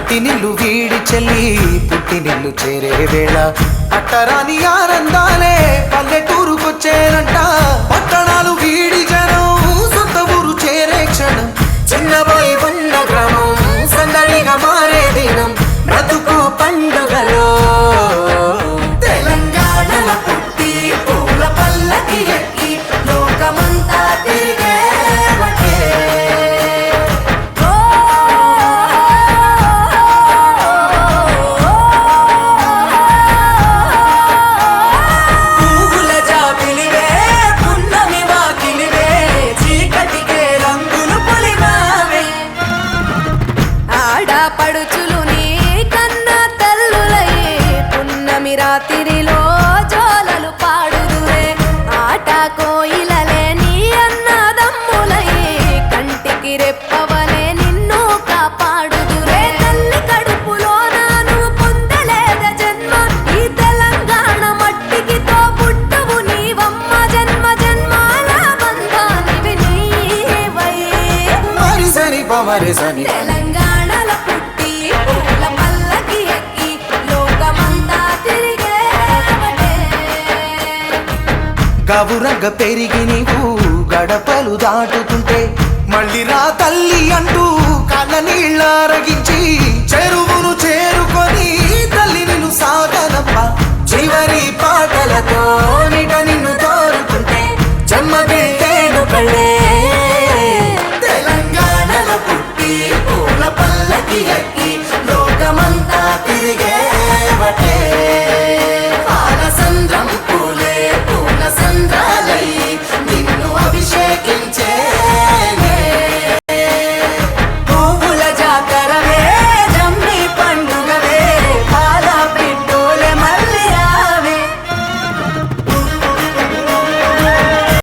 మట్టినిల్లు వీడి చెల్లి పుట్టినిల్లు చేరే వేళ పట్టరాని ఆనందాలే పల్లెటూరుకొచ్చేనంట. పట్టణాలు వీడి జనం సొంత ఊరు చేరే క్షణం, చిన్నబోయి ఉన్న గ్రామం సందడిగా మారే దినం, బ్రతుకు పండుగలో తెలంగాణల పుట్టి పూల పల్లకి ఎక్కి లోకమంతా తిరిగే పడుచులు నీ కన్నా తల్లులయ్యే పున్నమి రాత్రిలో జోలలు పాడుదురే. ఆట కోయిలలే నీ అన్నదమ్ములయ్యే కంటికి రెప్పవలే నిన్ను కాపాడుదురే. తల్లి కడుపులో నాను పొందలేద జన్మ, ఈ తెలంగాణ మట్టికి తో పుట్టవు నీవమ్మ. జన్మ జన్మాల బంధానివి నీవై మరిసని పమరిసని తెలంగాణల పుట్టి పూల పల్లకి ఎక్కి లోకమంతా తిరిగేవటే. గవురగ పెరిగి నీవు గడపలు దాటుతుంటే మళ్ళీ రా తల్లి అంటూ కళ్ళ నీళ్ళరగించి చెరువును చేరుకొని తల్లి నిన్ను సాగనప్ప. చివరి పాటలతో నిట నిన్ను తోరుతుంటే జన్మదిల్లేను కళ్ళే. తెలంగాణలో పుట్టి పూల పల్లకి ఎక్కి లోకమంతా తిరిగేవటే.